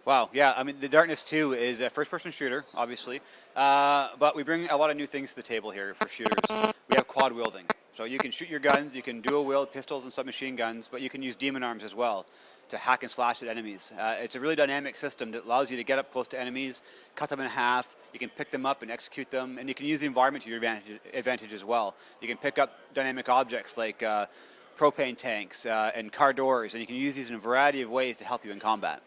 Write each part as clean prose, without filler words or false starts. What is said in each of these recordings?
Wow, yeah, I mean, the Darkness 2 is a first-person shooter, obviously, but we bring a lot of new things to the table here for shooters. We have quad wielding, so you can shoot your guns, you can dual wield pistols and submachine guns, but you can use demon arms as well to hack and slash at enemies. It's a really dynamic system that allows you to get up close to enemies, cut them in half, you can pick them up and execute them, and you can use the environment to your advantage as well. You can pick up dynamic objects like propane tanks and car doors, and you can use these in a variety of ways to help you in combat.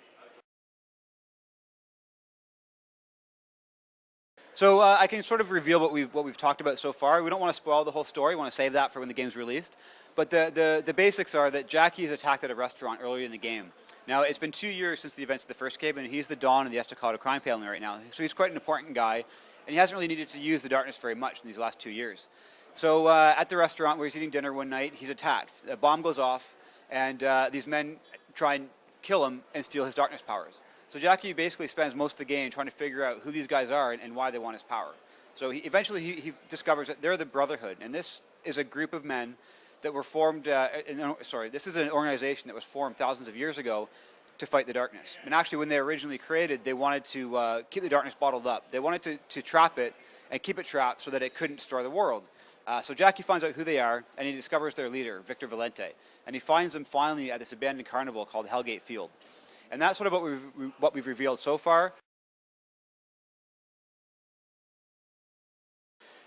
So I can sort of reveal what we've talked about so far. We don't want to spoil the whole story. We want to save that for when the game's released. But the basics are that Jackie is attacked at a restaurant earlier in the game. Now, it's been 2 years since the events of the first game, and he's the Don of the Estacado crime family right now. So he's quite an important guy, and he hasn't really needed to use the darkness very much in these last 2 years. So at the restaurant where he's eating dinner one night, he's attacked. A bomb goes off, and these men try and kill him and steal his darkness powers. So Jackie basically spends most of the game trying to figure out who these guys are and why they want his power. So eventually he discovers that they're the Brotherhood, and this is a group of men that were formed, this is an organization that was formed thousands of years ago to fight the darkness. And actually when they originally created, they wanted to keep the darkness bottled up. They wanted to trap it and keep it trapped so that it couldn't destroy the world. So Jackie finds out who they are, and he discovers their leader, Victor Valente. And he finds them finally at this abandoned carnival called Hellgate Field. And that's sort of what we've revealed so far.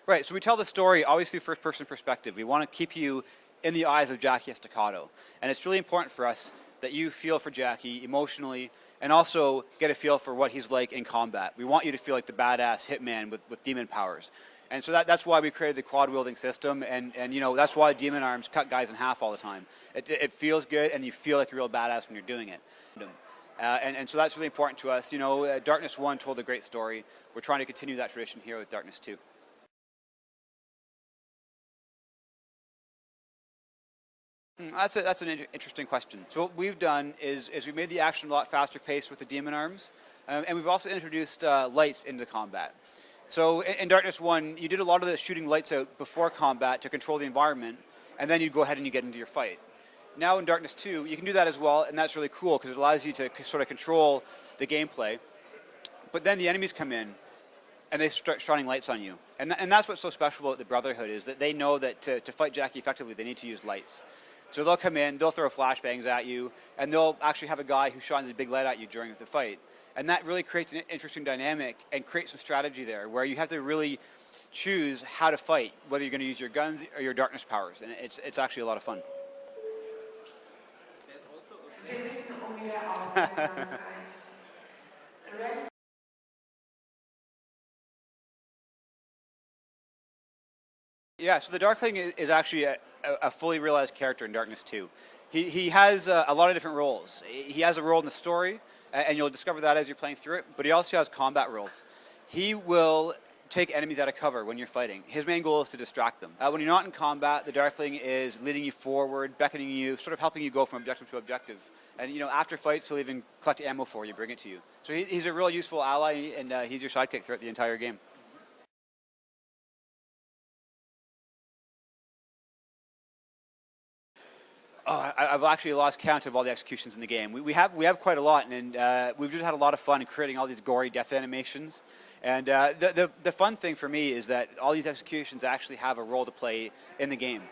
Right, so we tell the story obviously first-person perspective. We want to keep you in the eyes of Jackie Estacado. And it's really important for us that you feel for Jackie emotionally and also get a feel for what he's like in combat. We want you to feel like the badass hitman with demon powers. And so that's why we created the quad-wielding system, and you know, that's why demon arms cut guys in half all the time. It feels good, and you feel like a real badass when you're doing it. And so that's really important to us. You know, Darkness 1 told a great story. We're trying to continue that tradition here with Darkness 2. That's an interesting question. So what we've done is we made the action a lot faster paced with the demon arms, and we've also introduced lights into combat. So in Darkness 1, you did a lot of the shooting lights out before combat to control the environment, and then you go ahead and you get into your fight. Now in Darkness 2, you can do that as well, and that's really cool because it allows you to sort of control the gameplay. But then the enemies come in, and they start shining lights on you. And that's what's so special about the Brotherhood, is that they know that to fight Jackie effectively, they need to use lights. So they'll come in, they'll throw flashbangs at you, and they'll actually have a guy who shines a big light at you during the fight. And that really creates an interesting dynamic and creates some strategy there, where you have to really choose how to fight, whether you're going to use your guns or your darkness powers. And it's actually a lot of fun. Yeah, so the Darkling is actually a fully realized character in Darkness 2. He has a lot of different roles. He has a role in the story, and you'll discover that as you're playing through it, but he also has combat roles. He will take enemies out of cover when you're fighting. His main goal is to distract them. When you're not in combat, the Darkling is leading you forward, beckoning you, sort of helping you go from objective to objective. And you know, after fights, he'll even collect ammo for you, bring it to you. So he's a real useful ally, and he's your sidekick throughout the entire game. Oh, I've actually lost count of all the executions in the game. We have quite a lot, and we've just had a lot of fun in creating all these gory death animations. And the fun thing for me is that all these executions actually have a role to play in the game.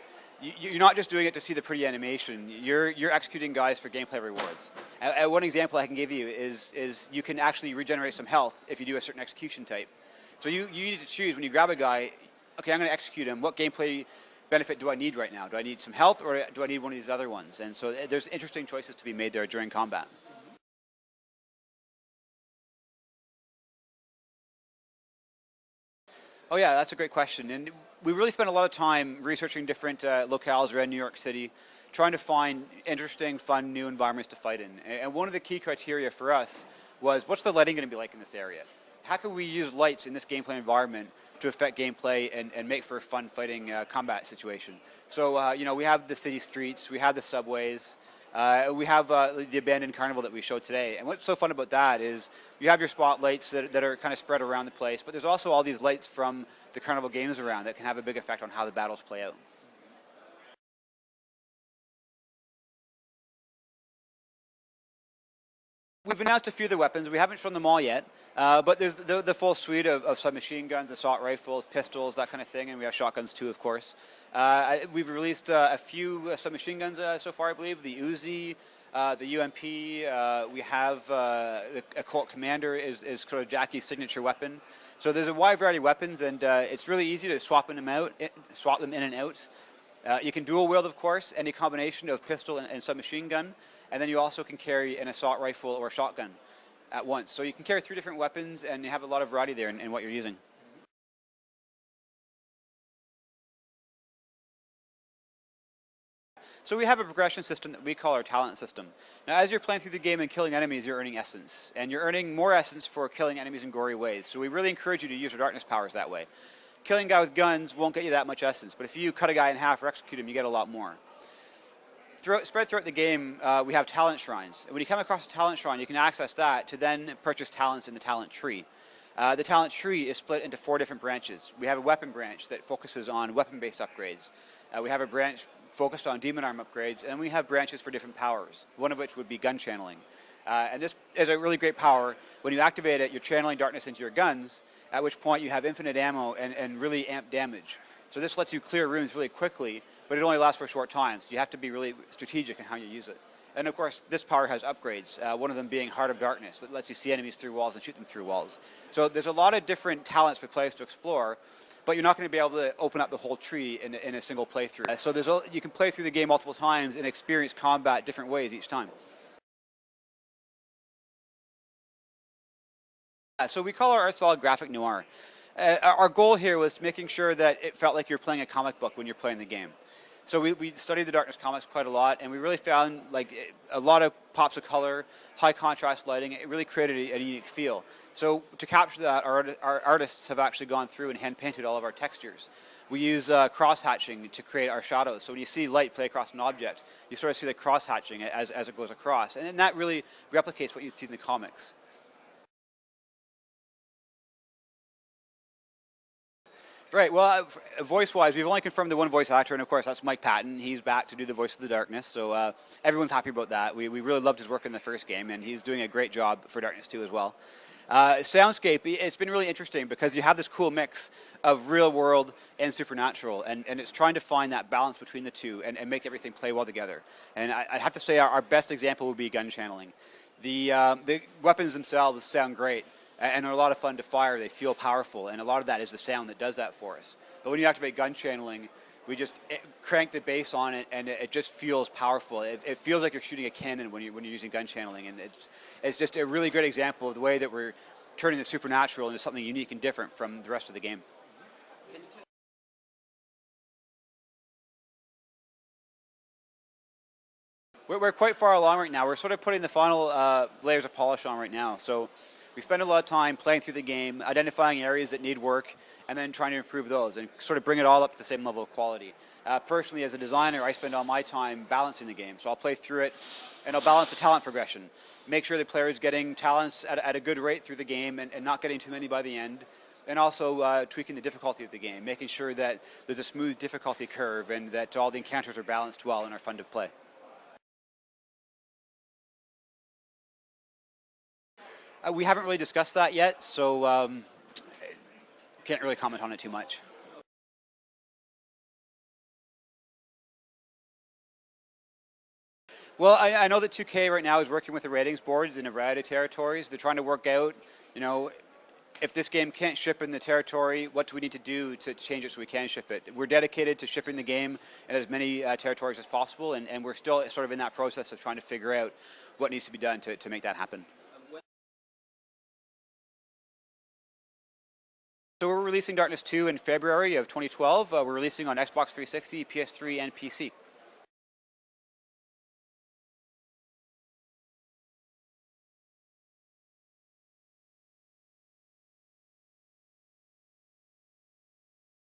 You're not just doing it to see the pretty animation. You're executing guys for gameplay rewards. One example I can give you is you can actually regenerate some health if you do a certain execution type. So you need to choose when you grab a guy. Okay, I'm going to execute him. What gameplay benefit do I need right now? Do I need some health, or do I need one of these other ones? And so there's interesting choices to be made there during combat. Oh yeah, that's a great question. And we really spent a lot of time researching different locales around New York City, trying to find interesting, fun, new environments to fight in. And one of the key criteria for us was, what's the lighting going to be like in this area? How can we use lights in this gameplay environment to affect gameplay and make for a fun fighting combat situation? So, you know, we have the city streets, we have the subways, we have the abandoned carnival that we showed today. And what's so fun about that is you have your spotlights that are kind of spread around the place, but there's also all these lights from the carnival games around that can have a big effect on how the battles play out. We've announced a few of the weapons. We haven't shown them all yet, but there's the full suite of submachine guns, assault rifles, pistols, that kind of thing, and we have shotguns too, of course. We've released a few submachine guns so far, I believe. The Uzi, the UMP, we have a Colt Commander is sort of Jackie's signature weapon. So there's a wide variety of weapons, and it's really easy to swap them in and out. You can dual wield, of course, any combination of pistol and submachine gun. And then you also can carry an assault rifle or a shotgun at once. So you can carry 3 different weapons, and you have a lot of variety there in what you're using. So we have a progression system that we call our talent system. Now, as you're playing through the game and killing enemies, you're earning essence. And you're earning more essence for killing enemies in gory ways. So we really encourage you to use your darkness powers that way. Killing a guy with guns won't get you that much essence, but if you cut a guy in half or execute him, you get a lot more. Spread throughout the game, we have talent shrines. When you come across a talent shrine, you can access that to then purchase talents in the talent tree. The talent tree is split into 4 different branches. We have a weapon branch that focuses on weapon-based upgrades. We have a branch focused on demon arm upgrades, and we have branches for different powers, one of which would be gun channeling. And this is a really great power. When you activate it, you're channeling darkness into your guns, at which point you have infinite ammo and really amped damage. So this lets you clear rooms really quickly, but it only lasts for a short time, so you have to be really strategic in how you use it. And of course, this power has upgrades, one of them being Heart of Darkness, that lets you see enemies through walls and shoot them through walls. So there's a lot of different talents for players to explore, but you're not going to be able to open up the whole tree in a single playthrough. So you can play through the game multiple times and experience combat different ways each time. So we call our art style graphic noir. Our goal here was making sure that it felt like you're playing a comic book when you're playing the game. So we studied the Darkness comics quite a lot, and we really found like a lot of pops of color, high contrast lighting. It really created a unique feel. So to capture that, our artists have actually gone through and hand painted all of our textures. We use cross hatching to create our shadows. So when you see light play across an object, you sort of see the cross hatching as it goes across, and that really replicates what you see in the comics. Right, well, voice-wise, we've only confirmed the one voice actor, and of course that's Mike Patton. He's back to do the voice of the Darkness, so everyone's happy about that. We really loved his work in the first game, and he's doing a great job for Darkness 2 as well. Soundscape, it's been really interesting because you have this cool mix of real world and supernatural, and it's trying to find that balance between the two and make everything play well together. And I'd have to say our best example would be gun channeling. The weapons themselves sound great, and they're a lot of fun to fire. They feel powerful, and a lot of that is the sound that does that for us. But when you activate gun channeling, we just crank the bass on it, and it just feels powerful. It feels like you're shooting a cannon when you're using gun channeling, and it's just a really great example of the way that we're turning the supernatural into something unique and different from the rest of the game. We're quite far along right now. We're sort of putting the final layers of polish on right now. So we spend a lot of time playing through the game, identifying areas that need work, and then trying to improve those and sort of bring it all up to the same level of quality. Personally, as a designer, I spend all my time balancing the game. So I'll play through it, and I'll balance the talent progression. Make sure the player is getting talents at a good rate through the game and not getting too many by the end. And also tweaking the difficulty of the game, making sure that there's a smooth difficulty curve and that all the encounters are balanced well and are fun to play. We haven't really discussed that yet, so can't really comment on it too much. Well, I know that 2K right now is working with the ratings boards in a variety of territories. They're trying to work out, if this game can't ship in the territory, what do we need to do to change it so we can ship it? We're dedicated to shipping the game in as many territories as possible, and we're still sort of in that process of trying to figure out what needs to be done to make that happen. So we're releasing Darkness 2 in February of 2012. We're releasing on Xbox 360, PS3, and PC.